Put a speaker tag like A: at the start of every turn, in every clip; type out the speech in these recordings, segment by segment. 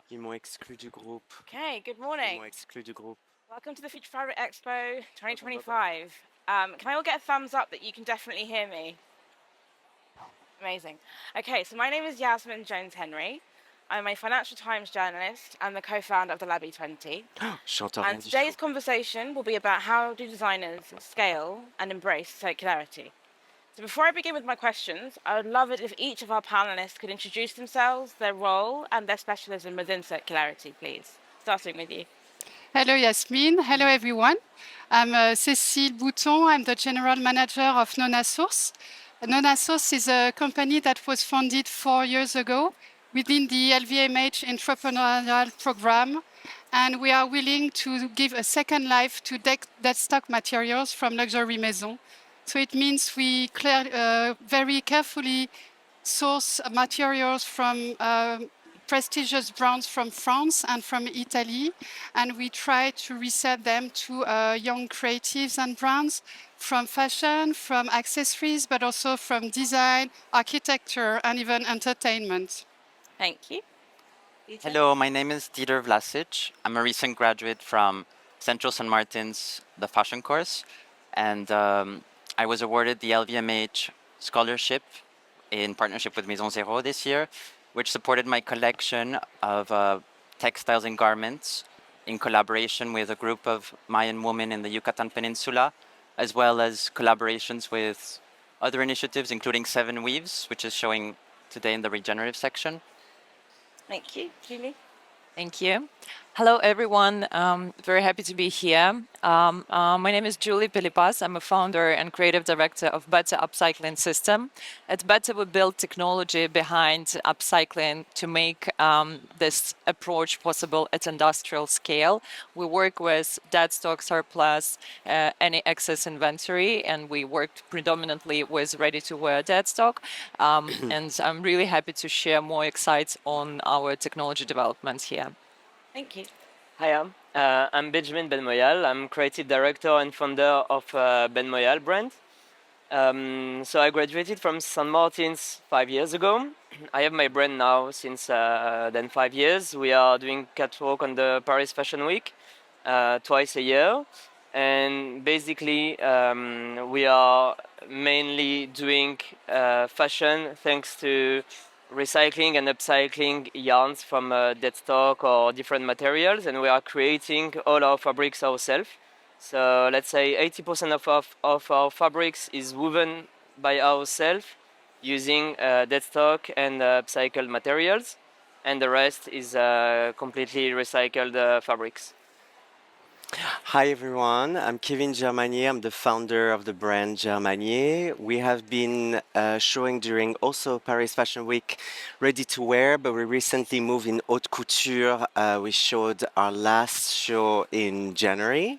A: Ils m'ont exclu du groupe.
B: Okay, good
A: Ils
B: morning.
A: m'ont exclu du groupe.
B: Welcome to the Future Fabric Expo 2025. Can I all get a thumbs up that you can definitely hear me? Amazing. Okay, so my name is Yasmin Jones-Henry. I'm a Financial Times journalist and the co-founder of the Lab E20.
A: J'entends rien
B: And
A: du
B: today's
A: tout.
B: conversation will be about how do designers scale and embrace circularity. So before I begin with my questions, I would love it if each of our panelists could introduce themselves, their role, and their specialism within circularity, please. Starting with you.
C: Hello, Yasmin. Hello, everyone. I'm Cecile Bouton. I'm the general manager of NONA Source. NONA Source is a company that was founded 4 years ago within the LVMH entrepreneurial program. And we are willing to give a second life to dead stock materials from luxury Maison. So it means we very carefully source materials from prestigious brands from France and from Italy, and we try to resell them to young creatives and brands from fashion, from accessories, but also from design, architecture, and even entertainment.
B: Thank you.
D: Hello, my name is Dieter Vlasich. I'm a recent graduate from Central St. Martin's, the fashion course, and I was awarded the LVMH scholarship in partnership with Maison this year, which supported my collection of textiles and garments in collaboration with a group of Mayan women in the Yucatan Peninsula, as well as collaborations with other initiatives, including Seven Weaves, which is showing today in the regenerative section.
B: Thank you. Julie?
E: Thank you. Hello, everyone. Very happy to be here. My name is Julie Pelipas. I'm a founder and creative director of BETTER Upcycling System. At BETTER, we build technology behind upcycling to make this approach possible at industrial scale. We work with dead stock, surplus, any excess inventory, and we work predominantly with ready-to-wear dead stock. And I'm really happy to share more insights on our technology developments here.
B: Thank you.
F: Hi, I'm Benjamin Benmoyal. I'm creative director and founder of Benmoyal brand. So I graduated from St. Martin's 5 years ago. I have my brand now since then 5 years. We are doing catwalk on the Paris Fashion Week twice a year. And basically, we are mainly doing fashion thanks to recycling and upcycling yarns from dead stock or different materials, and we are creating all our fabrics ourselves. So let's say 80% of our fabrics is woven by ourselves using dead stock and upcycled materials, and the rest is completely recycled fabrics.
A: Hi everyone, I'm Kevin Germanier. I'm the founder of the brand Germanier. We have been showing during also Paris Fashion Week ready to wear, but we recently moved in haute couture. We showed our last show in January,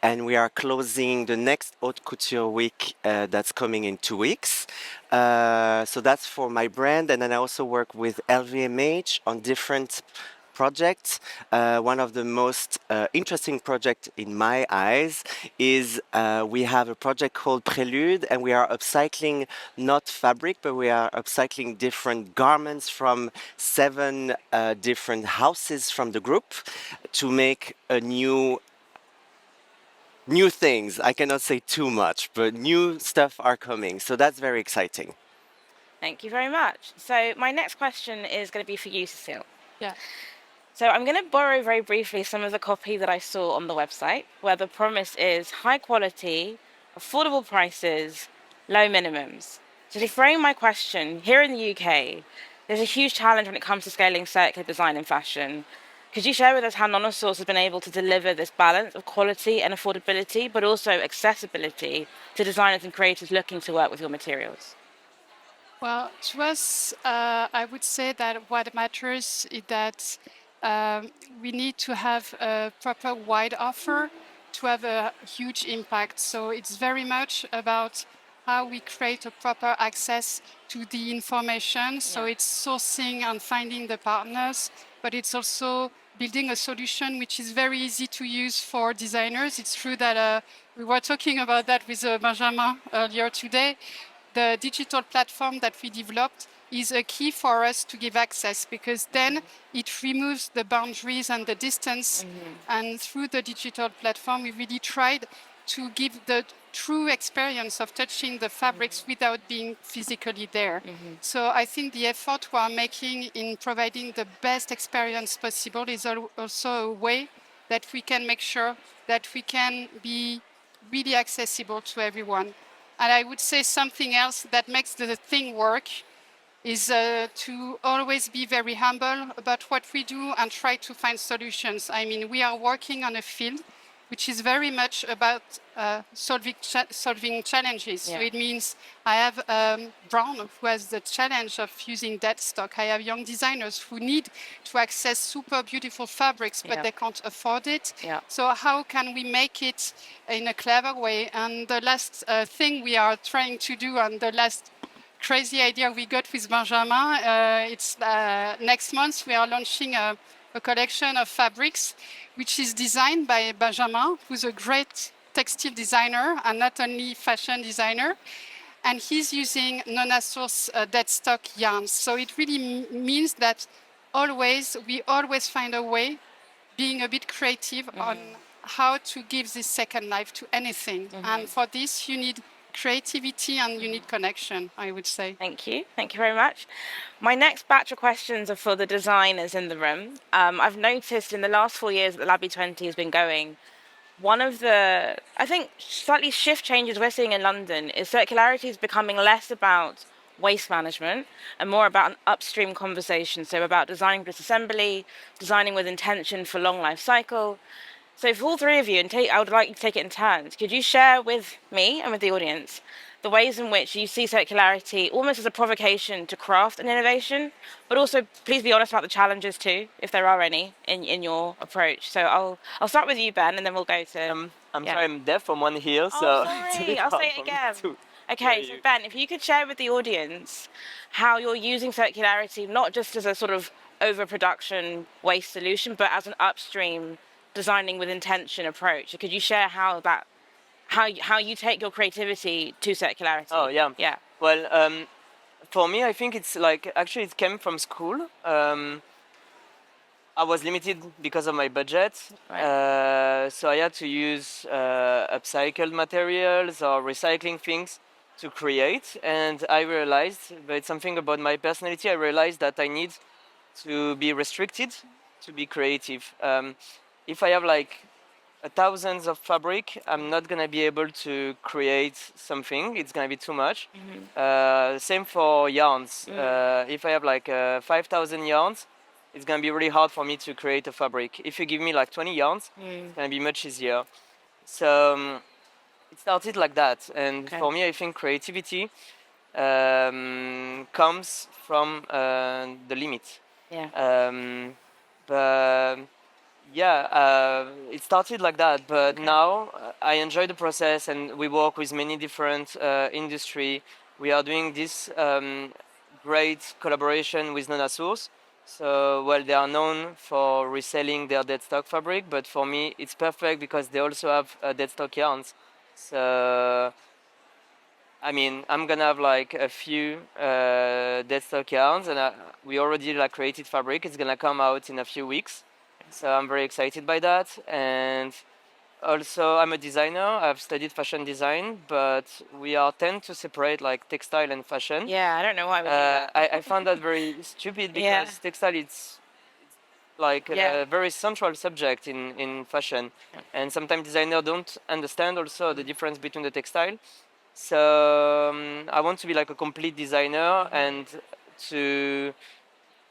A: and we are closing the next haute couture week that's coming in 2 weeks. So that's for my brand, and then I also work with LVMH on different projects. One of the most interesting projects in my eyes is we have a project called Prelude, and we are upcycling not fabric, but we are upcycling different garments from 7 different houses from the group to make a new things. I cannot say too much, but new stuff are coming. So that's very exciting.
B: Thank you very much. So my next question is going to be for you, Cecile.
C: Yeah.
B: So I'm going to borrow very briefly some of the copy that I saw on the website, where the promise is high quality, affordable prices, low minimums. So to frame my question, here in the UK, there's a huge challenge when it comes to scaling circular design in fashion. Could you share with us how NONA Source has been able to deliver this balance of quality and affordability, but also accessibility to designers and creators looking to work with your materials?
C: Well, to us, I would say that what matters is that we need to have a proper wide offer to have a huge impact. So it's very much about how we create a proper access to the information. So it's sourcing and finding the partners, but it's also building a solution which is very easy to use for designers. It's true that we were talking about that with Benjamin earlier today. the digital platform that we developed is a key for us to give access, because then it removes the boundaries and the distance. And through the digital platform, we really tried to give the true experience of touching the fabrics without being physically there. So I think the effort we are making in providing the best experience possible is also a way that we can make sure that we can be really accessible to everyone. And I would say something else that makes the thing work is to always be very humble about what we do and try to find solutions. I mean, we are working on a field which is very much about solving challenges.
B: Yeah.
C: So it means I have Brown, who has the challenge of using dead stock. I have young designers who need to access super beautiful fabrics, but
B: Yeah.
C: they can't afford it.
B: Yeah.
C: So how can we make it in a clever way? And the last thing we are trying to do, and the last crazy idea we got with Benjamin, it's next month we are launching a collection of fabrics which is designed by Benjamin, who's a great textile designer and not only fashion designer. And he's using NONA source dead stock yarns. So it really means that we always find a way, being a bit creative on how to give this second life to anything. And for this, you need creativity and you need connection, I would say.
B: Thank you. Thank you very much. My next batch of questions are for the designers in the room. I've noticed in the last 4 years that Labby 20 has been going, one of the, I think, slightly shift changes we're seeing in London is circularity is becoming less about waste management and more about an upstream conversation. So about designing disassembly, designing with intention for long life cycle. So for all three of you, and I would like you to take it in turns, could you share with me and with the audience the ways in which you see circularity almost as a provocation to craft and innovation, but also please be honest about the challenges too, if there are any, in your approach. So I'll start with you, Ben, and then we'll go to...
F: I'm
B: Yeah.
F: sorry, I'm deaf from one ear, so
B: Oh,
F: it's a
B: sorry,
F: bit
B: I'll
F: hard
B: say it
F: for me
B: again.
F: to
B: Okay,
F: hear
B: so
F: you.
B: Ben, if you could share with the audience how you're using circularity, not just as a sort of overproduction waste solution, but as an upstream designing with intention approach. Could you share how you take your creativity to circularity?
F: Oh, yeah.
B: Yeah.
F: Well, for me, I think it's like, actually it came from school. I was limited because of my budget,
B: Right.
F: so I had to use upcycled materials or recycling things to create. And I realized, but it's something about my personality, I realized that I need to be restricted to be creative. If I have like thousands of fabric, I'm not gonna be able to create something. It's gonna be too much. Same for yarns. If I have like 5,000 yarns, it's gonna be really hard for me to create a fabric. If you give me like 20 yarns, it's gonna be much easier. So it started like that. And
B: Okay.
F: for me, I think creativity comes from the limit.
B: Yeah.
F: But yeah, it started like that, but now I enjoy the process, and we work with many different industry. We are doing this great collaboration with NONA Source. So, well, they are known for reselling their dead stock fabric, but for me, it's perfect because they also have dead stock yarns. So, I mean, I'm gonna have like a few dead stock yarns, and we already like created fabric. It's gonna come out in a few weeks. So I'm very excited by that. And also, I'm a designer. I've studied fashion design, but we are tend to separate like textile and fashion.
B: Yeah, I don't know why we do that.
F: I found that very stupid because
B: Yeah.
F: textile it's like
B: Yeah.
F: a very central subject in fashion, and sometimes designers don't understand also the difference between the textile. So I want to be like a complete designer and to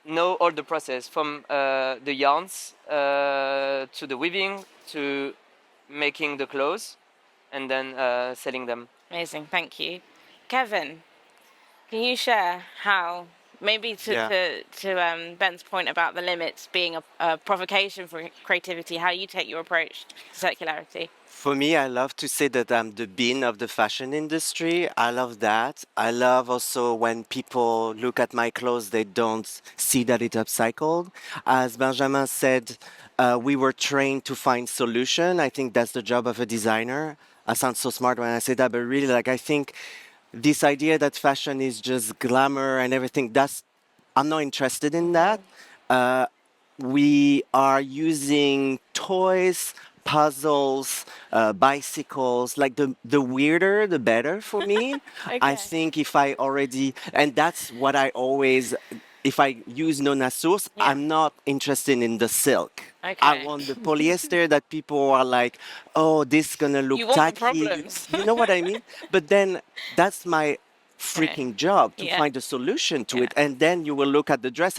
F: know all the process from the yarns to the weaving to making the clothes and then selling them.
B: Amazing, thank you. Kevin, can you share how, maybe
A: Yeah.
B: to Ben's point about the limits being a provocation for creativity, how you take your approach to circularity?
A: For me, I love to say that I'm the bean of the fashion industry. I love that. I love also when people look at my clothes, they don't see that it's upcycled. As Benjamin said, we were trained to find solution. I think that's the job of a designer. I sound so smart when I say that, but really, like, I think this idea that fashion is just glamour and everything, I'm not interested in that. Uh, we are using toys, puzzles, bicycles. Like the weirder, the better for me. I
B: Okay.
A: think if I already, and that's what I always, if I use NONA source,
B: Yeah.
A: I'm not interested in the silk. I
B: Okay.
A: want the polyester that people are like, oh, this gonna look
B: You want the
A: tacky.
B: problems.
A: You know what I mean? But then that's my
B: Okay.
A: freaking job to
B: Yeah.
A: find a solution to
B: Yeah.
A: it, and then you will look at the dress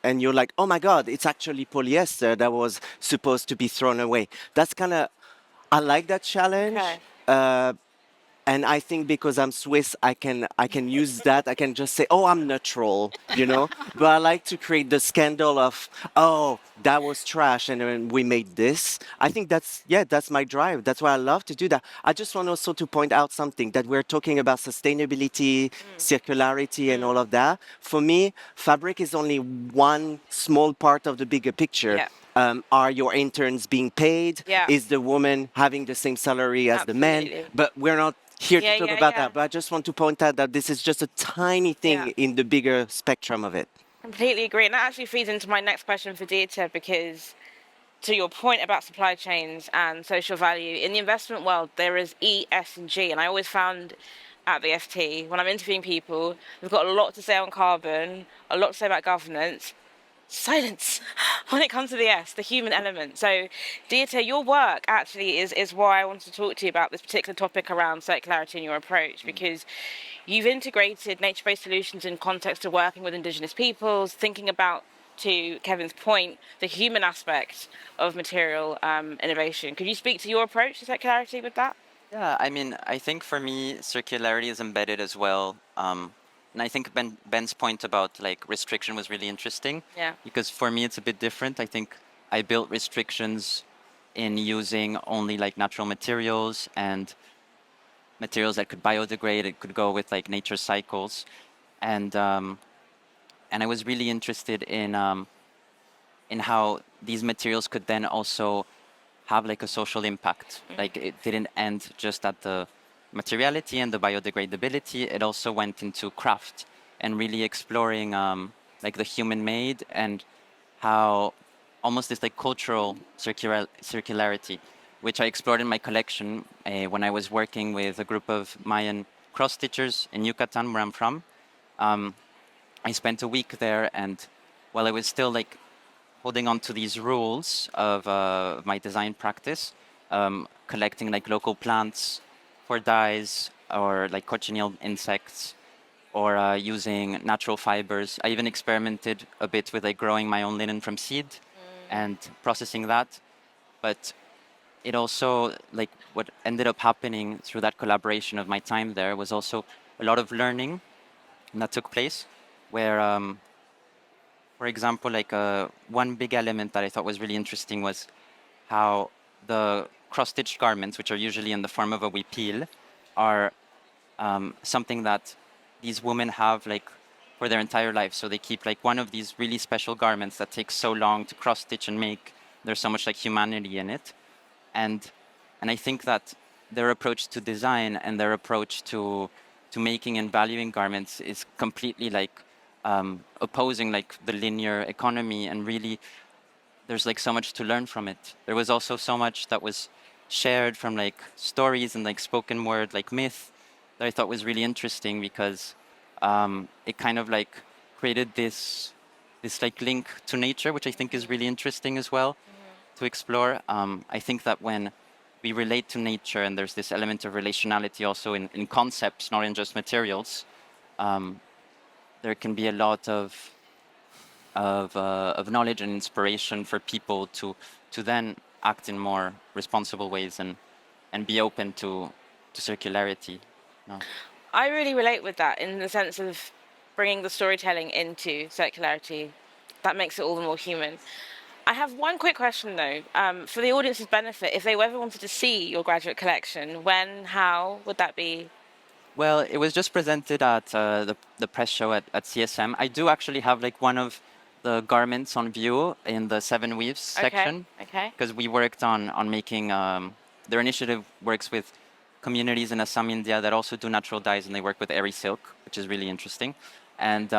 A: and you're like, oh my god, it's actually polyester that was supposed to be thrown away. That's kind of, I like that challenge.
B: Okay.
A: And I think because I'm Swiss, I can use that. I can just say, "Oh, I'm neutral," you know. But I like to create the scandal of, "Oh, that was trash," and then we made this. I think that's my drive. That's why I love to do that. I just want also to point out something that we're talking about sustainability, circularity, and all of that. For me, fabric is only one small part of the bigger picture.
B: Yeah.
A: Are your interns being paid?
B: Yeah.
A: Is the woman having the same salary as the man?
B: Absolutely.
A: But we're not here
B: Yeah,
A: to talk
B: yeah,
A: about
B: yeah.
A: that. But I just want to point out that this is just a tiny thing
B: Yeah.
A: in the bigger spectrum of it.
B: Completely agree. And that actually feeds into my next question for Dieter, because to your point about supply chains and social value, in the investment world, there is E, S, and G. And I always found at the ST, when I'm interviewing people, we've got a lot to say on carbon, a lot to say about governance. Silence when it comes to the S, the human element. So, Dieter, your work actually is why I wanted to talk to you about this particular topic around circularity in your approach, because you've integrated nature-based solutions in context of working with indigenous peoples, thinking about, to Kevin's point, the human aspect of material innovation. Could you speak to your approach to circularity with that?
D: Yeah, I mean, I think for me, circularity is embedded as well. And I think Ben's point about like restriction was really interesting.
B: Yeah.
D: Because for me, it's a bit different. I think I built restrictions in using only like natural materials and materials that could biodegrade. It could go with like nature cycles, and I was really interested in how these materials could then also have like a social impact. Like it didn't end just at the materiality and the biodegradability. It also went into craft and really exploring like the human made and how almost this like cultural circularity, which I explored in my collection when I was working with a group of Mayan cross stitchers in Yucatan, where I'm from. Um, I spent a week there, and while I was still like holding on to these rules of my design practice, collecting like local plants for dyes or like cochineal insects, or using natural fibers. I even experimented a bit with like growing my own linen from seed and processing that. But it also like what ended up happening through that collaboration of my time there was also a lot of learning that took place, where for example, like one big element that I thought was really interesting was how the cross-stitched garments, which are usually in the form of a huipil, are something that these women have like for their entire life. So they keep like one of these really special garments that takes so long to cross-stitch and make. There's so much like humanity in it, and I think that their approach to design and their approach to making and valuing garments is completely like opposing like the linear economy, and really there's like so much to learn from it. There was also so much that was shared from like stories and like spoken word, like myth, that I thought was really interesting, because it kind of like created this like link to nature, which I think is really interesting as well to explore. I think that when we relate to nature, and there's this element of relationality also in concepts, not in just materials, there can be a lot of knowledge and inspiration for people to then act in more responsible ways and be open to circularity. No.
B: I really relate with that in the sense of bringing the storytelling into circularity. That makes it all the more human. I have one quick question though, for the audience's benefit. If they ever wanted to see your graduate collection, when, how would that be?
D: Well, it was just presented at the press show at CSM. I do actually have like one of the garments on view in the Seven Weaves
B: Okay.
D: section,
B: Okay.
D: because we worked on making their initiative works with communities in Assam, India that also do natural dyes, and they work with airy silk, which is really interesting. And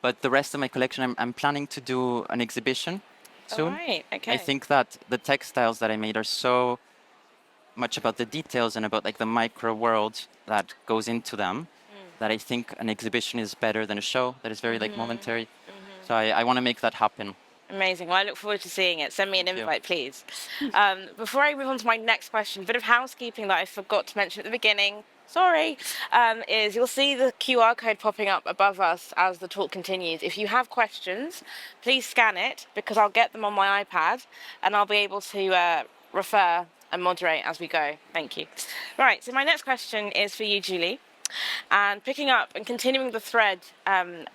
D: but the rest of my collection, I'm planning to do an exhibition
B: All
D: soon.
B: right. Okay.
D: I think that the textiles that I made are so much about the details and about like the micro world that goes into them that I think an exhibition is better than a show that is very like momentary. So I want to make that happen.
B: Amazing. Well, I look forward to seeing it. Send me an
D: Thank you.
B: invite, please. Before I move on to my next question, a bit of housekeeping that I forgot to mention at the beginning. Sorry, is you'll see the QR code popping up above us as the talk continues. If you have questions, please scan it because I'll get them on my iPad and I'll be able to refer and moderate as we go. Thank you. Right, so my next question is for you, Julie. And picking up and continuing the thread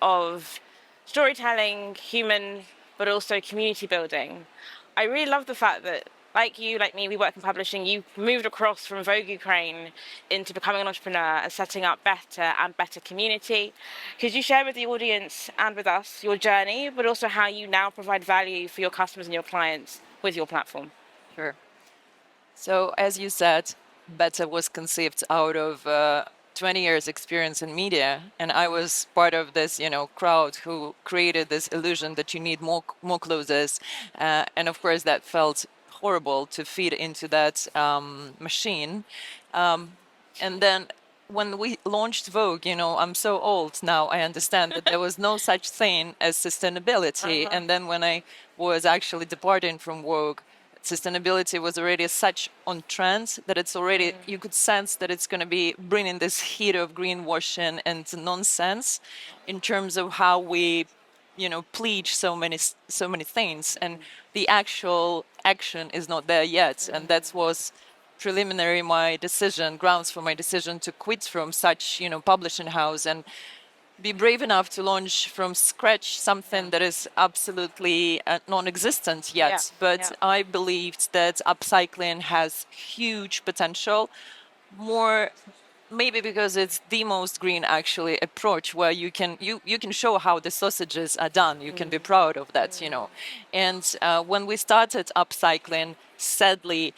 B: of storytelling, human, but also community building. I really love the fact that, like you, like me, we work in publishing, you moved across from Vogue Ukraine into becoming an entrepreneur and setting up BETTTER and BETTER Community. Could you share with the audience and with us your journey, but also how you now provide value for your customers and your clients with your platform?
E: Sure. So as you said, BETTER was conceived out of 20 years experience in media, and I was part of this, crowd who created this illusion that you need more clothes, and of course that felt horrible to feed into that machine. And then when we launched Vogue, I'm so old now, I understand that there was no such thing as sustainability. And then when I was actually departing from Vogue, sustainability was already such on trend that it's already, you could sense that it's going to be bringing this heat of greenwashing and nonsense in terms of how we, pleach so many things, and the actual action is not there yet. And that was preliminary grounds for my decision to quit from such, publishing house and be brave enough to launch from scratch something that is absolutely non-existent yet. But I believed that upcycling has huge potential, more maybe because it's the most green actually approach, where you can show how the sausages are done. You can be proud of that, And when we started upcycling, sadly,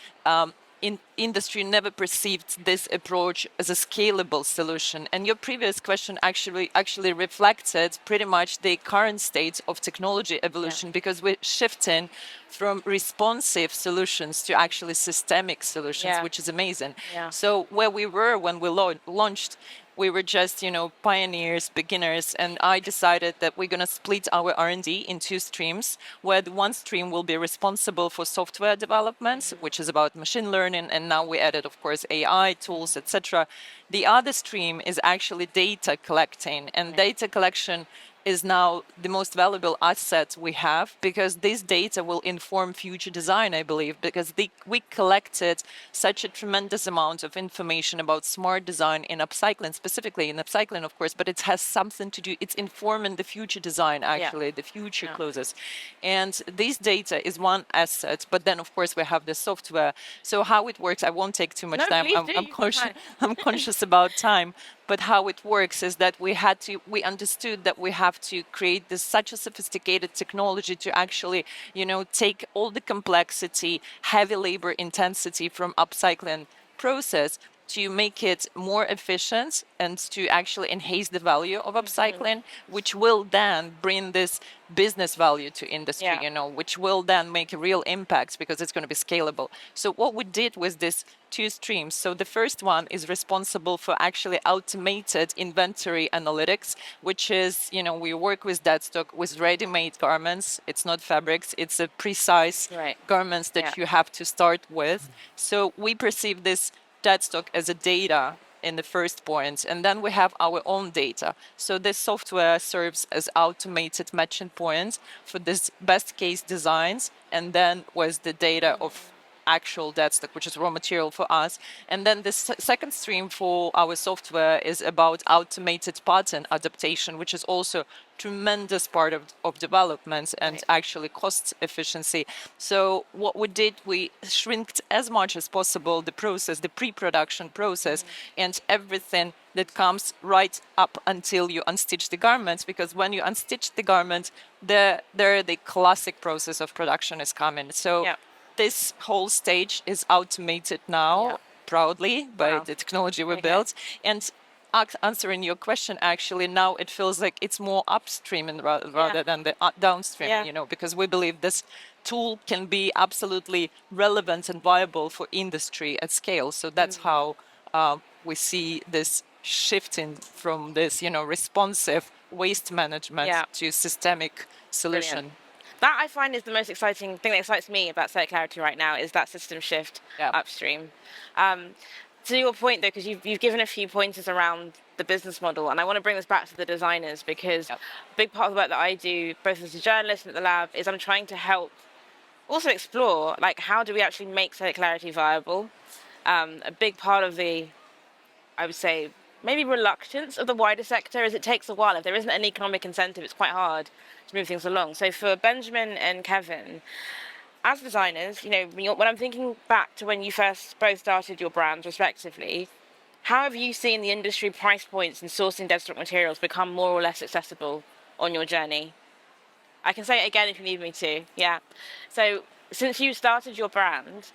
E: industry never perceived this approach as a scalable solution. And your previous question actually reflected pretty much the current state of technology evolution, because we're shifting from responsive solutions to actually systemic solutions, which is amazing. So where we were when we launched, we were just, pioneers, beginners, and I decided that we're going to split our R&D in two streams, where the one stream will be responsible for software development, which is about machine learning, and now we added, of course, AI tools, etc. The other stream is actually data collecting, and data collection is now the most valuable asset we have, because this data will inform future design, I believe, because we collected such a tremendous amount of information about smart design in upcycling, specifically in upcycling, of course, but it has something to do, it's informing the future design, actually, the future clothes. And this data is one asset, but then, of course, we have the software. So how it works, I won't take too much time. I'm conscious about time. But how it works is that we understood that we have to create such a sophisticated technology to actually, take all the complexity, heavy labor intensity from upcycling process to make it more efficient and to actually enhance the value of upcycling, which will then bring this business value to industry, which will then make a real impact because it's going to be scalable. So what we did was this two streams. So the first one is responsible for actually automated inventory analytics, which is, we work with dead stock, with ready-made garments. It's not fabrics, it's a precise garments that you have to start with. So we perceive this dead stock as a data in the first point, and then we have our own data. So this software serves as automated matching points for this best case designs, and then was the data of actual dead stock, which is raw material for us. And then the second stream for our software is about automated pattern adaptation, which is also tremendous part of development and actually cost efficiency. So what we did, we shrinked as much as possible the process, the pre-production process, and everything that comes right up until you unstitch the garments, because when you unstitch the garment, the classic process of production is coming. So this whole stage is automated now. proudly by
B: Wow.
E: the technology we
B: Okay.
E: built. And answering your question, actually, now it feels like it's more upstream and rather than the downstream,
B: Yeah.
E: you know, because we believe this tool can be absolutely relevant and viable for industry at scale. So that's how we see this shifting from this, you know, responsive waste management
B: Yeah.
E: to systemic solution.
B: Brilliant. That I find is the most exciting thing that excites me about circularity right now is that system shift
E: Yeah.
B: upstream. To your point though, because you've given a few pointers around the business model, and I want to bring this back to the designers because
E: Yep.
B: a big part of the work that I do, both as a journalist and at the lab, is I'm trying to help also explore like how do we actually make circularity viable. A big part of the, I would say, maybe reluctance of the wider sector is it takes a while. If there isn't an economic incentive, it's quite hard to move things along. So for Benjamin and Kevin, as designers, you know, when I'm thinking back to when you first both started your brands respectively, how have you seen the industry price points and sourcing dead stock materials become more or less accessible on your journey? I can say it again if you need me to. Yeah. So since you started your brand,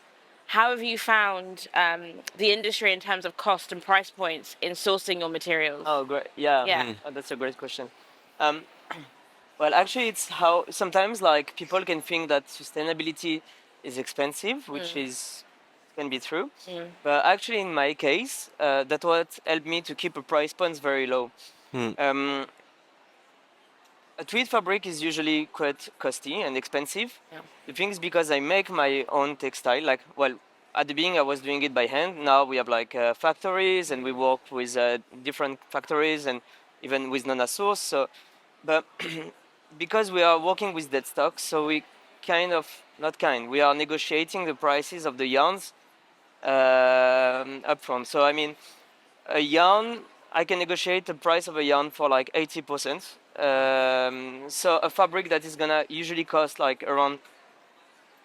B: how have you found the industry in terms of cost and price points in sourcing your materials?
F: Oh, great. Yeah,
B: Yeah.
F: that's a great question. Um, well, actually, it's how sometimes like people can think that sustainability is expensive, which is can be true. But actually, in my case, that what helped me to keep a price points very low. Um, a tweed fabric is usually quite costly and expensive.
B: Yeah.
F: The thing is because I make my own textile. Like, well, at the beginning I was doing it by hand. Now we have like factories, and we work with different factories and even with NONA source. So, but because we are working with dead stock, so we kind of not kind. We are negotiating the prices of the yarns upfront. So I mean, a yarn, I can negotiate the price of a yarn for like 80%. So a fabric that is gonna usually cost like around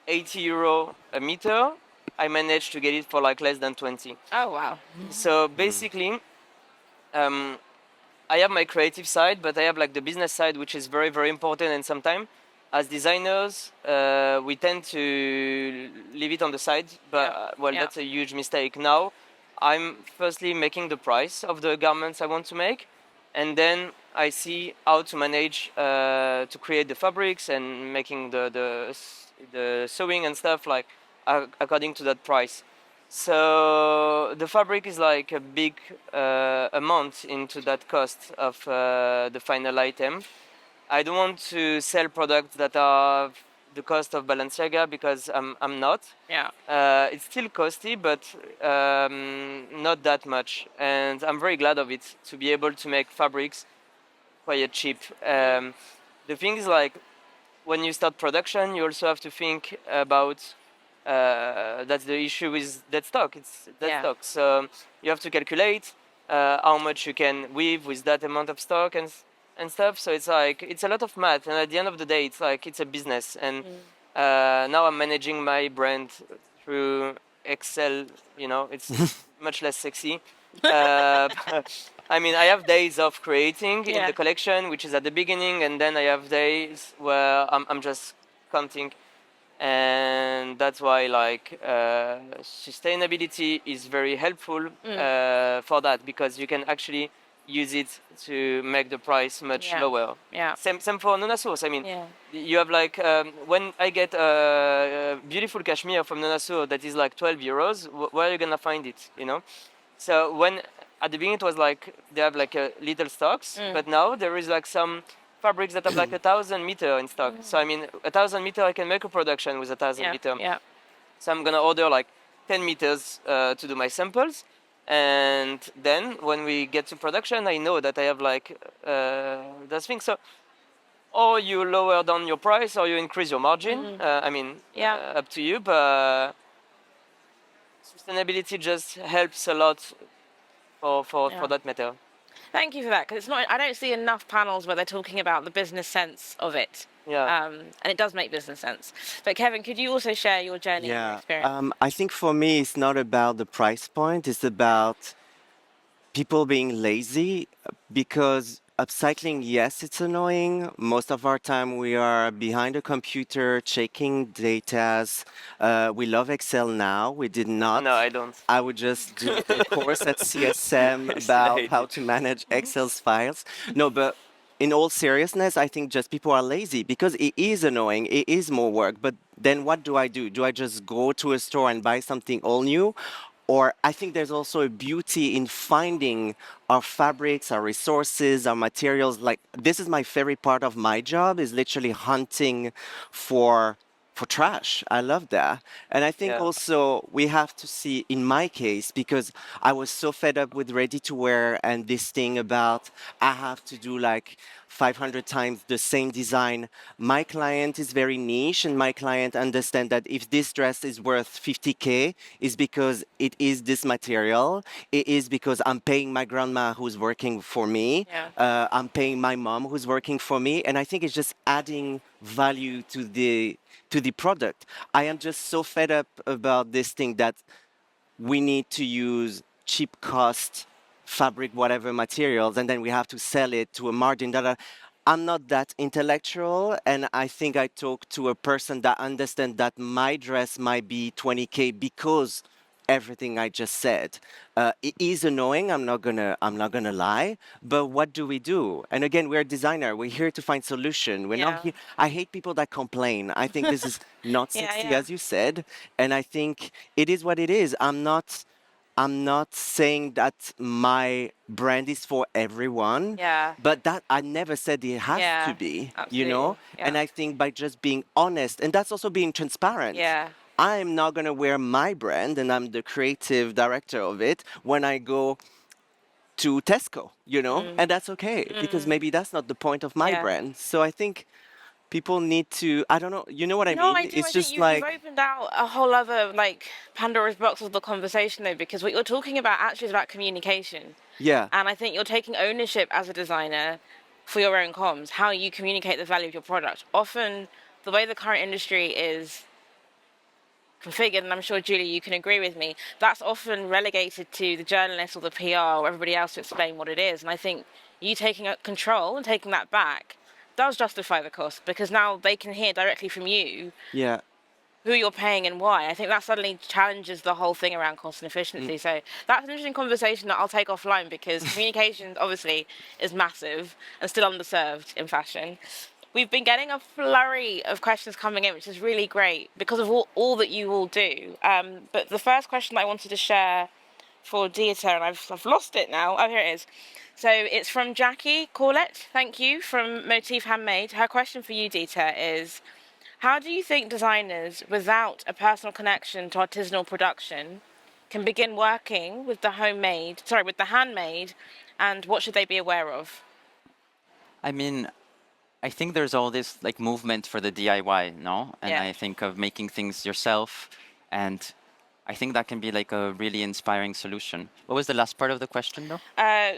F: 80 euro a meter, I managed to get it for like less than 20.
B: Oh wow.
F: So basically, I have my creative side, but I have like the business side, which is very, very important. And sometimes, as designers, we tend to leave it on the side. But that's a huge mistake. Now, I'm firstly making the price of the garments I want to make, and then I see how to manage to create the fabrics and making the sewing and stuff like according to that price. So the fabric is like a big amount into that cost of the final item. I don't want to sell products that are the cost of Balenciaga because I'm not.
B: Yeah.
F: It's still costly, but not that much. And I'm very glad of it to be able to make fabrics quite cheap. The thing is like when you start production, you also have to think about that's the issue with dead stock. It's dead stock. So you have to calculate how much you can weave with that amount of stock and stuff. So it's like it's a lot of math. And at the end of the day, it's like it's a business. And now I'm managing my brand through Excel. You know, it's much less sexy. I mean, I have days of creating in the collection, which is at the beginning, and then I have days where I'm just counting, and that's why like sustainability is very helpful for that because you can actually use it to make the price much lower.
B: Yeah.
F: Same for NONA source. I mean, you have like when I get a beautiful cashmere from NONA source that is like 12 euros, where are you gonna find it? You know, so when at the beginning it was like they have like a little stocks, but now there is like some fabrics that have like 1,000 meter in stock. So I mean, 1,000 meter I can make a production with 1,000 meter.
B: Yeah.
F: So I'm gonna order like 10 meters to do my samples, and then when we get to production, I know that I have like those things. So or you lower down your price or you increase your margin. I mean, up to you. But sustainability just helps a lot for that matter.
B: Thank you for that, because it's not. I don't see enough panels where they're talking about the business sense of it.
F: Yeah.
B: And it does make business sense. But Kevin, could you also share your journey and your experience?
A: I think for me, it's not about the price point. It's about people being lazy because Upcycling, yes, it's annoying. Most of our time we are behind a computer checking datas. We love Excel now. We did not.
F: No, I don't.
A: I would just do a course at CSM
F: Still
A: about
F: hate
A: how
F: it.
A: to manage Excel's files. No, but in all seriousness, I think just people are lazy because it is annoying. It is more work. But then what do I do? Do I just go to a store and buy something all new? Or I think there's also a beauty in finding our fabrics, our resources, our materials. Like this is my favorite part of my job is literally hunting for trash. I love that. And I think
F: Yeah.
A: also we have to see in my case because I was so fed up with ready to wear and this thing about I have to do like 500 times the same design. My client is very niche and my client understand that if this dress is worth 50K is because it is this material. It is because I'm paying my grandma who's working for me.
B: Yeah.
A: I'm paying my mom who's working for me. And I think it's just adding value to the product. I am just so fed up about this thing that we need to use cheap cost fabric, whatever materials, and then we have to sell it to a margin. I'm not that intellectual, and I think I talk to a person that understands that my dress might be 20K because everything I just said. It is annoying. I'm not gonna lie. But what do we do? And again, we're a designer. We're here to find solution. We're not
B: Yeah.
A: here. I hate people that complain. I think this is not
B: Yeah,
A: sexy,
B: yeah.
A: as you said. And I think it is what it is. I'm not saying that my brand is for everyone,
B: Yeah.
A: but that I never said it has to
B: Yeah.
A: be, you know?
B: Absolutely.
A: And
B: Yeah.
A: I think by just being honest, and that's also being transparent.
B: Yeah.
A: I'm not going to wear my brand, and I'm the creative director of it when I go to Tesco, you know?
B: Mm.
A: And that's okay, because
B: Mm.
A: maybe that's not the point of my
B: Yeah.
A: brand. So I think people need to, I don't know, you know what I
B: No, I
A: mean?
B: do.
A: It's
B: I think
A: just
B: you've
A: like,
B: opened out a whole other like Pandora's box of the conversation though, because what you're talking about actually is about communication,
A: yeah,
B: and I think you're taking ownership as a designer for your own comms, how you communicate the value of your product. Often, the way the current industry is configured, and I'm sure Julie, you can agree with me, that's often relegated to the journalist or the PR or everybody else to explain what it is. And I think you taking control and taking that back does justify the cost because now they can hear directly from you
A: yeah.
B: who you're paying and why. I think that suddenly challenges the whole thing around cost and efficiency. So that's an interesting conversation that I'll take offline because communication obviously is massive and still underserved in fashion. We've been getting a flurry of questions coming in, which is really great because of all that you all do. But the first question I wanted to share for Dieter, and I've lost it now. Oh, here it is. So it's from Jackie Corlett. Thank you, from Motif Handmade. Her question for you, Dieter, is how do you think designers without a personal connection to artisanal production can begin working with the handmade, and what should they be aware of?
D: I mean, I think there's all this like movement for the DIY, no? And
B: Yeah.
D: I think of making things yourself, and I think that can be like a really inspiring solution. What was the last part of the question, though?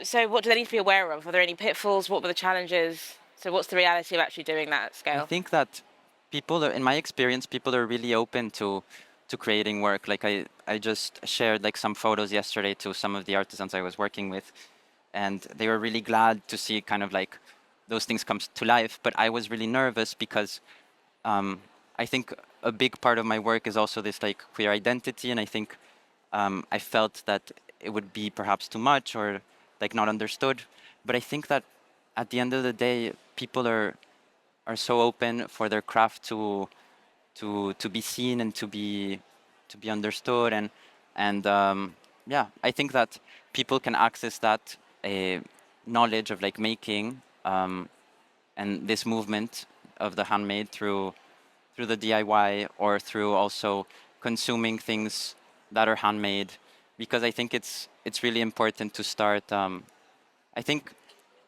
B: So what do they need to be aware of? Are there any pitfalls? What were the challenges? So what's the reality of actually doing that at
D: I
B: scale?
D: think that people are, in my experience, people are really open to creating work. Like I just shared like some photos yesterday to some of the artisans I was working with, and they were really glad to see kind of like those things come to life. But I was really nervous because I think a big part of my work is also this like queer identity, and I think I felt that it would be perhaps too much or like not understood. But I think that at the end of the day, people are so open for their craft to be seen and to be understood, and yeah, I think that people can access that knowledge of like making and this movement of the handmade through the DIY or through also consuming things that are handmade, because I think it's really important to start. I think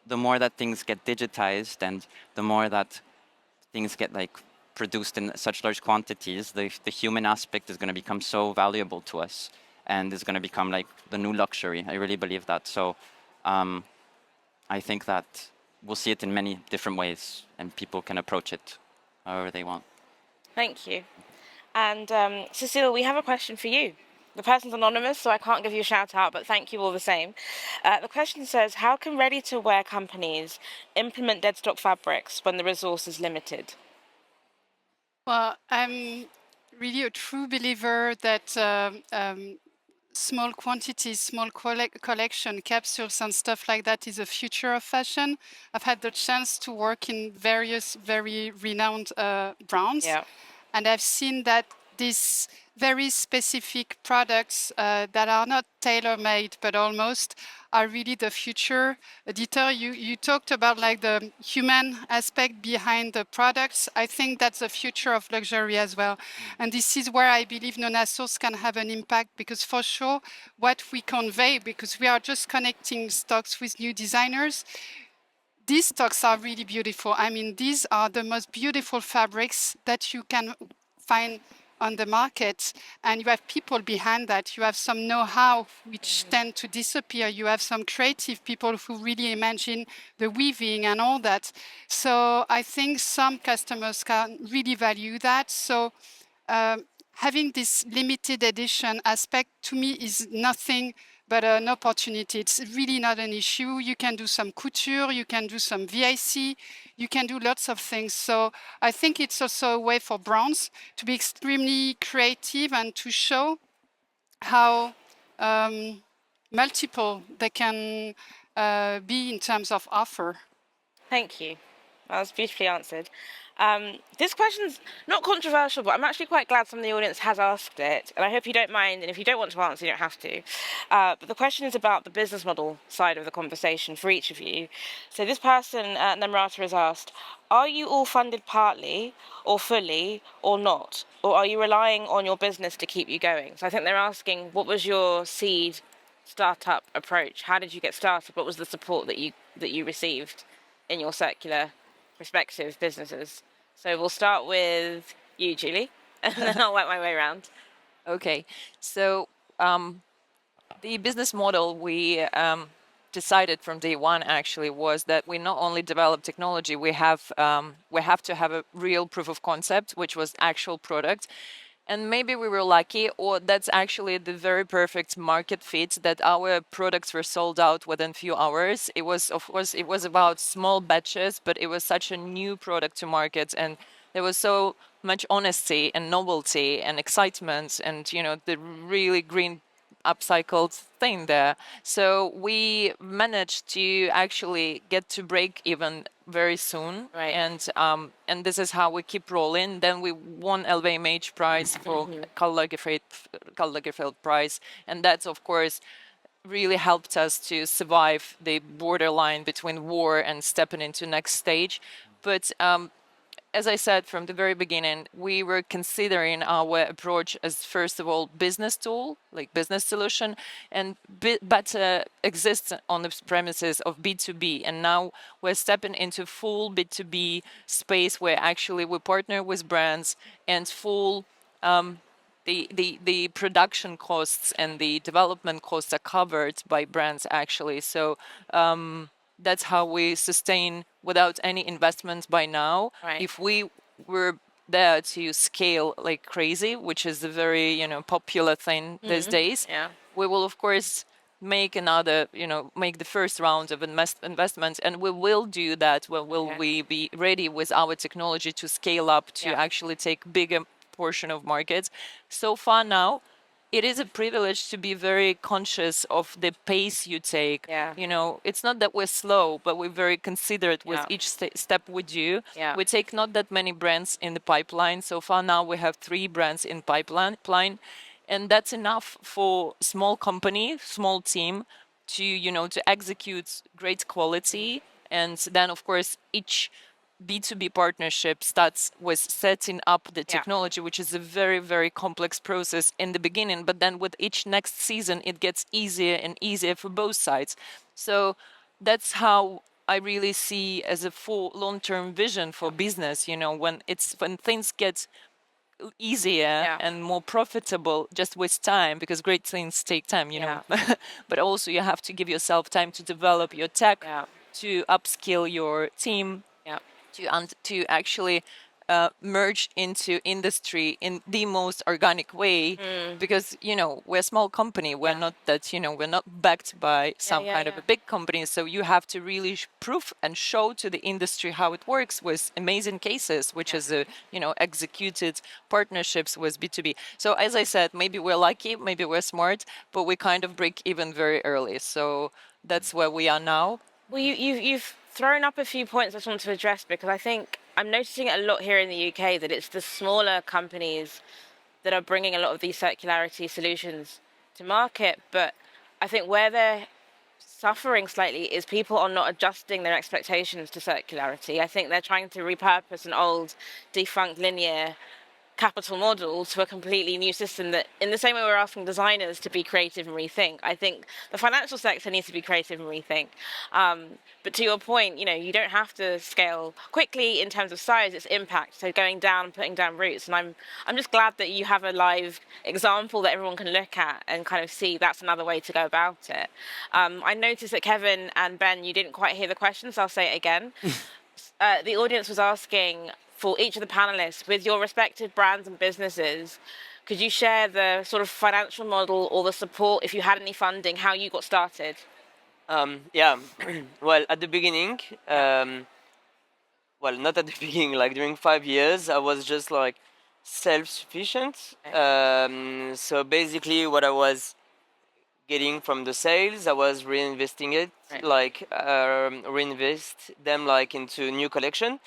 D: the more that things get digitized and the more that things get like produced in such large quantities, the human aspect is going to become so valuable to us and is going to become like the new luxury. I really believe that. So I think that we'll see it in many different ways and people can approach it however they want.
B: Thank you. And Cecile, we have a question for you. The person's anonymous, so I can't give you a shout out, but thank you all the same. The question says, how can ready-to-wear companies implement dead stock fabrics when the resource is limited?
C: Well, I'm really a true believer that small quantities, small collection, capsules and stuff like that is a future of fashion. I've had the chance to work in various very renowned brands.
B: Yeah.
C: And I've seen that these very specific products that are not tailor-made, but almost are really the future. Dieter, you talked about like the human aspect behind the products. I think that's the future of luxury as well. And this is where I believe NONA Source can have an impact, because for sure, what we convey, because we are just connecting stocks with new designers, these stocks are really beautiful. I mean, these are the most beautiful fabrics that you can find on the market. And you have people behind that. You have some know-how which tend to disappear. You have some creative people who really imagine the weaving and all that. So I think some customers can really value that. So having this limited edition aspect to me is nothing but an opportunity. It's really not an issue. You can do some couture, you can do some VIC, you can do lots of things. So I think it's also a way for brands to be extremely creative and to show how multiple they can be in terms of offer.
B: Thank you. That was beautifully answered. This question's not controversial, but I'm actually quite glad some of the audience has asked it, and I hope you don't mind, and if you don't want to answer, you don't have to. But the question is about the business model side of the conversation for each of you. So this person, Namrata, has asked, are you all funded partly, or fully, or not? Or are you relying on your business to keep you going? So I think they're asking, what was your seed startup approach? How did you get started? What was the support that you received in your circular respective businesses? So we'll start with you, Julie, and then I'll work my way around.
E: Okay, so the business model we decided from day one actually was that we not only develop technology, we have to have a real proof of concept, which was actual product. And maybe we were lucky, or that's actually the very perfect market fit, that our products were sold out within few hours. It was, of course, it was about small batches, but it was such a new product to market, and there was so much honesty and novelty and excitement, and the really green upcycled thing there. So we managed to actually get to break even very soon,
B: Right.
E: And this is how we keep rolling. Then we won LVMH prize for Karl Lagerfeld prize, and that's of course really helped us to survive the borderline between war and stepping into next stage. But as I said from the very beginning, we were considering our approach as, first of all, business tool, like business solution, and BETTER exists on the premises of B2B. And now we're stepping into full B2B space where actually we partner with brands, and full the production costs and the development costs are covered by brands actually. So that's how we sustain without any investments by now.
B: Right.
E: If we were there to scale like crazy, which is a very popular thing these days,
B: Yeah.
E: we will of course make another make the first round of investments, and we will do that when will
B: Okay.
E: we be ready with our technology to scale up to
B: Yeah.
E: actually take bigger portion of markets. So far now, it is a privilege to be very conscious of the pace you take.
B: Yeah.
E: It's not that we're slow, but we're very considerate with
B: Yeah.
E: each step we do.
B: Yeah.
E: We take not that many brands in the pipeline. So far now we have 3 brands in pipeline, and that's enough for small company, small team to to execute great quality. And then of course each B2B partnership starts with setting up the technology, which is a very, very complex process in the beginning. But then with each next season, it gets easier and easier for both sides. So that's how I really see as a full long-term vision for business. When things get easier and more profitable just with time, because great things take time, but also you have to give yourself time to develop your tech, to upskill your team,
B: Yeah.
E: to actually merge into industry in the most organic way, because we're a small company. We're not that we're not backed by some kind of a big company. So you have to really prove and show to the industry how it works with amazing cases, which is executed partnerships with B2B. So as I said, maybe we're lucky, maybe we're smart, but we kind of break even very early. So that's where we are now.
B: Well, you've thrown up a few points I just want to address, because I think I'm noticing it a lot here in the UK that it's the smaller companies that are bringing a lot of these circularity solutions to market. But I think where they're suffering slightly is people are not adjusting their expectations to circularity. I think they're trying to repurpose an old, defunct linear capital model to a completely new system that, in the same way we're asking designers to be creative and rethink, I think the financial sector needs to be creative and rethink. But to your point, you don't have to scale quickly in terms of size, it's impact. So going down, putting down roots. And I'm just glad that you have a live example that everyone can look at and kind of see that's another way to go about it. I noticed that Kevin and Ben, you didn't quite hear the question, so I'll say it again. The audience was asking for each of the panelists, with your respective brands and businesses, could you share the sort of financial model or the support, if you had any funding, how you got started?
F: Yeah, well, at the beginning, well, not at the beginning, like during 5 years, I was just like self-sufficient. So basically what I was getting from the sales, I was reinvesting it, reinvest them like into new collection.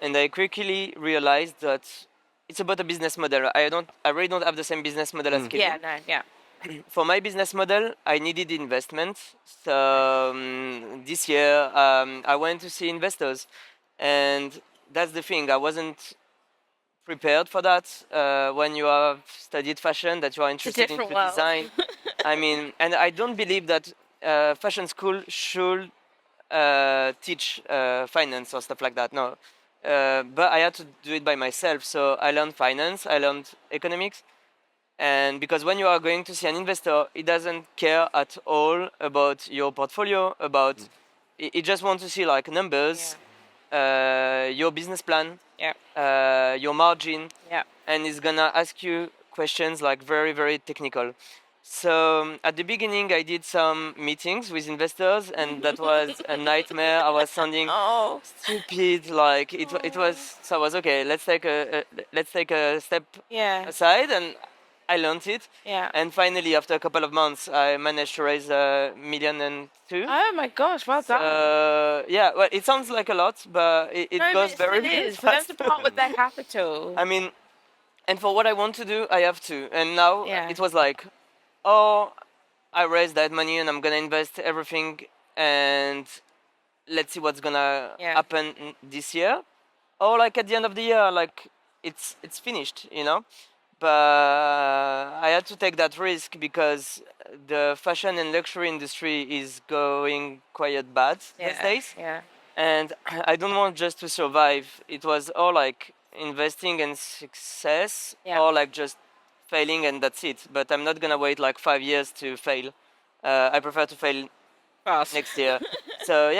F: And I quickly realized that it's about a business model. I really don't have the same business model as Kevin. For my business model, I needed investment. So this year, I went to see investors, and that's the thing. I wasn't prepared for that. When you have studied fashion, that you are interested in design. I mean, and I don't believe that fashion school should teach finance or stuff like that. No, but I had to do it by myself. So I learned finance, I learned economics, and because when you are going to see an investor, he doesn't care at all about your portfolio. He just wants to see like numbers, your business plan, your margin, and he's gonna ask you questions like very, very technical. So at the beginning, I did some meetings with investors, and that was a nightmare. I was sounding stupid. Like it was. So I was okay. Let's take a step aside, and I learned it. And finally, after a couple of months, I managed to raise $1.2 million.
B: Oh my gosh! Well done.
F: Yeah. Well, it sounds like a lot, but it goes very fast.
B: For them to part with their capital.
F: I mean, and for what I want to do, I have to. And now it was like, oh, I raised that money and I'm gonna invest everything, and let's see what's gonna happen this year. Or like at the end of the year, like it's finished, But I had to take that risk because the fashion and luxury industry is going quite bad these days. And I don't want just to survive. It was all like investing in success, or like just failing and that's it. But I'm not gonna wait like 5 years to fail. I prefer to fail
B: fast
F: next year. So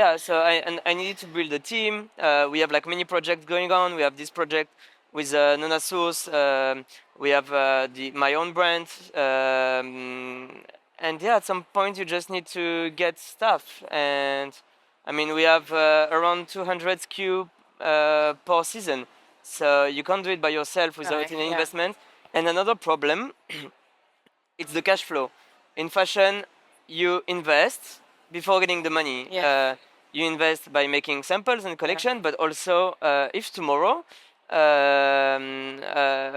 F: I needed to build a team. We have like many projects going on. We have this project with NONA Source. We have my own brand. And at some point you just need to get stuff. And I mean, we have around 200 SKU per season. So you can't do it by yourself without any investment. And another problem, it's the cash flow. In fashion, you invest before getting the money. You invest by making samples and collection, but also if tomorrow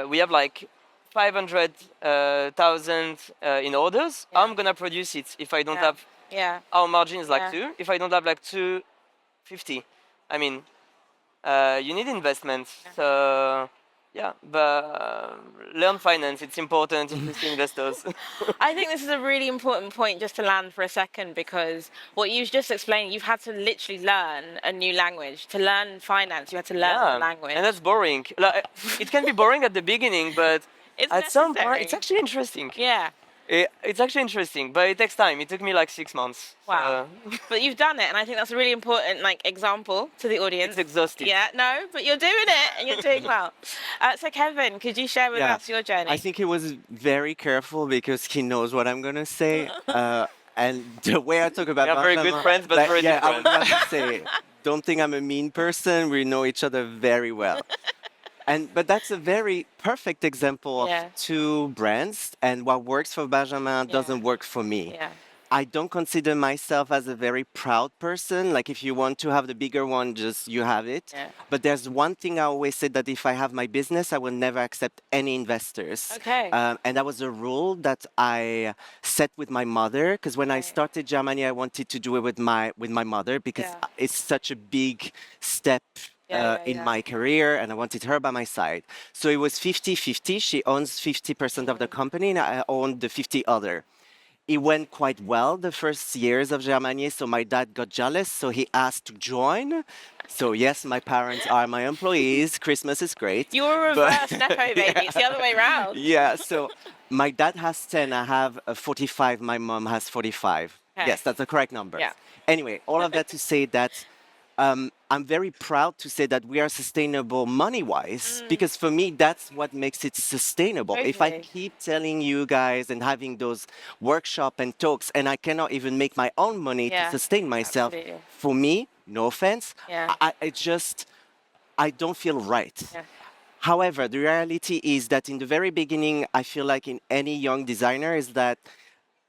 F: we have like 500,000 in orders, I'm gonna produce it if I don't have. Our margin is like 2. If I don't have like 250, I mean, you need investment. So but learn finance. It's important to investors.
B: I think this is a really important point just to land for a second, because what you just explained, you've had to literally learn a new language. To learn finance, you had to learn the language.
F: And that's boring. Like, it can be boring at the beginning, but
B: it's
F: at some point, it's actually interesting. It's actually interesting, but it takes time. It took me like 6 months.
B: Wow.
F: So
B: But you've done it, and I think that's a really important like example to the audience.
F: it's exhausting.
B: Yeah, no, but you're doing it, and you're doing well. So Kevin, could you share with
A: Yeah,
B: us your journey?
A: I think he was very careful because he knows what I'm gonna say. And the way I talk
F: We
A: about
F: are very good
A: Benjamin,
F: friends, but
A: like,
F: very
A: yeah, I
F: different.
A: would have to say, don't think I'm a mean person. We know each other very well. But that's a very perfect example of
B: Yeah.
A: two brands, and what works for Benjamin doesn't work for me.
B: Yeah.
A: I don't consider myself as a very proud person. Like if you want to have the bigger one, just you have it.
B: Yeah.
A: But there's one thing I always say, that if I have my business, I will never accept any investors.
B: Okay.
A: And that was a rule that I set with my mother, because when I
B: Right.
A: started Germany, I wanted to do it with my mother, because
B: Yeah.
A: it's such a big step in my career, and I wanted her by my side. So it was 50-50. She owns 50% of the company, and I owned the 50 other. It went quite well the first years of Germanier, so my dad got jealous, so he asked to join. So yes, my parents are my employees. Christmas is great.
B: You were a
A: but-
B: reverse Nepo baby. It's the other way around.
A: Yeah, so my dad has 10, I have 45, my mom has 45.
B: Okay.
A: Yes, that's the correct number.
B: Yeah.
A: Anyway, all of that to say that I'm very proud to say that we are sustainable money-wise, because for me, that's what makes it sustainable. If I
B: Totally.
A: keep telling you guys and having those workshop and talks, and I cannot even make my own money
B: Yeah,
A: to sustain myself,
B: absolutely.
A: for me, no offense,
B: Yeah.
A: I don't feel right.
B: Yeah.
A: However, the reality is that in the very beginning, I feel like in any young designer is that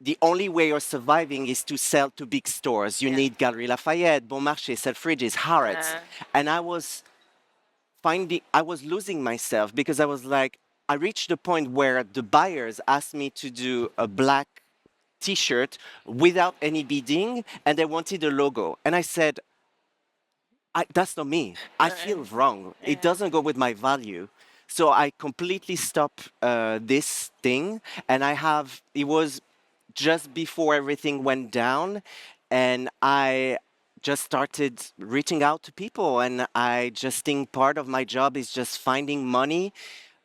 A: the only way you're surviving is to sell to big stores. You need Galeries Lafayette, Bon Marché, Selfridges, Harrods. And I was losing myself, because I was like, I reached the point where the buyers asked me to do a black t-shirt without any bidding, and they wanted a logo. And I said, that's not me. I feel wrong. It doesn't go with my value. So I completely stopped this thing, and it was just before everything went down, and I just started reaching out to people, and I just think part of my job is just finding money,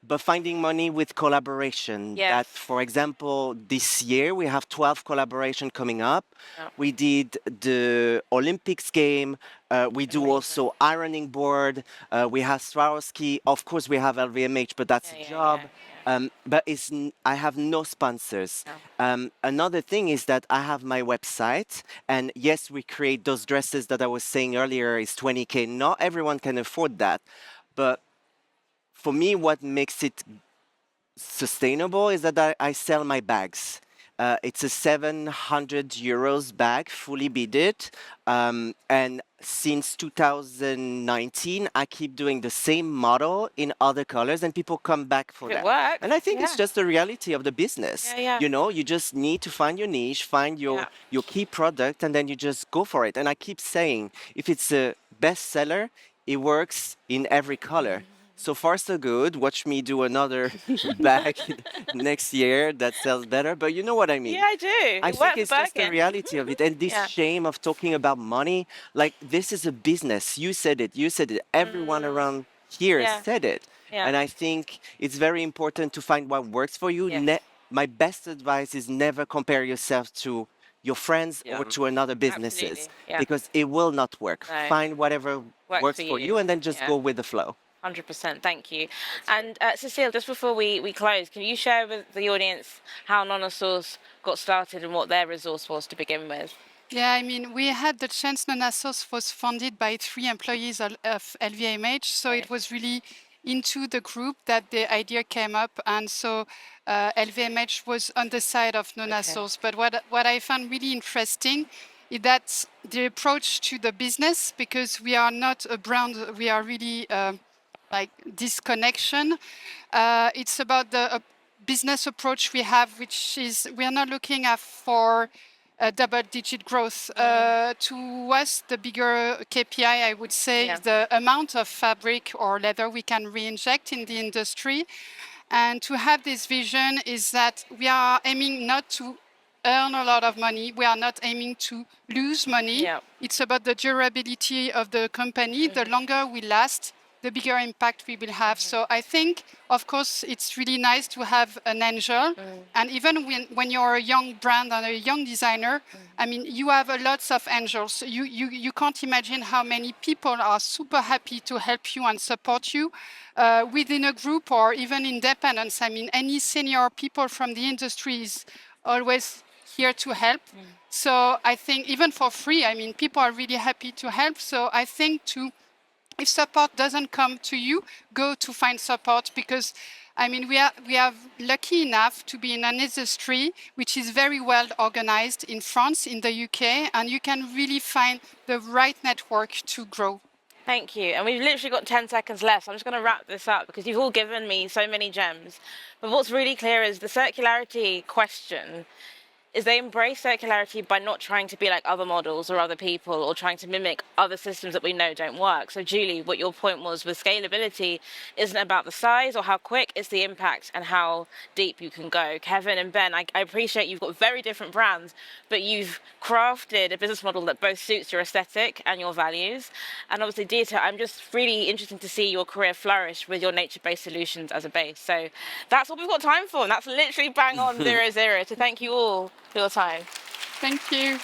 A: but finding money with collaboration.
B: Yes.
A: That, for example, this year we have 12 collaboration coming up.
B: Yeah.
A: We did the Olympics game. We do also ironing board. We have Swarovski. Of course, we have LVMH, but that's a job. But I have no sponsors. Another thing is that I have my website, and yes, we create those dresses that I was saying earlier is 20K. Not everyone can afford that, but for me, what makes it sustainable is that I sell my bags. It's a 700 euros bag, fully beaded. And since 2019, I keep doing the same model in other colors, and people come back for
B: It
A: that.
B: works,
A: And I think it's
B: yeah.
A: just the reality of the business.
B: Yeah.
A: You know, you just need to find your niche, find your key product, and then you just go for it. And I keep saying, if it's a bestseller, it works in every color. So far, so good. Watch me do another bag next year that sells better. But you know what I mean.
B: Yeah, I do.
A: I
B: It
A: think
B: works
A: it's just the
B: Birkin.
A: reality of it. And this
B: Yeah.
A: shame of talking about money, like this is a business. You said it. You said it. Everyone around here
B: Yeah.
A: said it.
B: Yeah.
A: And I think it's very important to find what works for you.
B: Yes.
A: My best advice is never compare yourself to your friends
F: Yeah.
A: or to another businesses,
B: Absolutely, yeah.
A: because it will not work.
B: No.
A: Find whatever works for you, and then just
B: yeah.
A: go with the flow.
B: 100%. Thank you. And Cecile, just before we close, can you share with the audience how NONA Source got started and what their resource was to begin with?
C: Yeah, I mean, we had the chance. NONA Source was founded by 3 employees of LVMH, so it was really into the group that the idea came up, and so LVMH was on the side of NONA Source. But what I found really interesting is that the approach to the business, because we are not a brand, we are really like disconnection. It's about the business approach we have, which is we are not looking at for double-digit growth. To us, the bigger KPI, I would say, is the amount of fabric or leather we can reinject in the industry. And to have this vision is that we are aiming not to earn a lot of money. We are not aiming to lose money.
B: Yeah.
C: It's about the durability of the company. The longer we last, the bigger impact we will have. So I think, of course, it's really nice to have an angel. And even when you're a young brand and a young designer, I mean, you have a lots of angels. You can't imagine how many people are super happy to help you and support you within a group or even independence. I mean, any senior people from the industry is always here to help. So I think even for free, I mean, people are really happy to help. So I think if support doesn't come to you, go to find support, because I mean, we are lucky enough to be in an industry which is very well organized in France, in the UK, and you can really find the right network to grow.
B: Thank you. And we've literally got 10 seconds left. So I'm just going to wrap this up because you've all given me so many gems. But what's really clear is the circularity question is they embrace circularity by not trying to be like other models or other people or trying to mimic other systems that we know don't work. So Julie, what your point was with scalability isn't about the size or how quick, it's the impact and how deep you can go. Kevin and Ben, I appreciate you've got very different brands, but you've crafted a business model that both suits your aesthetic and your values. And obviously, Dieter, I'm just really interested to see your career flourish with your nature-based solutions as a base. So that's all we've got time for, and that's literally bang on 0-0. So thank you all for your time.
C: Thank you.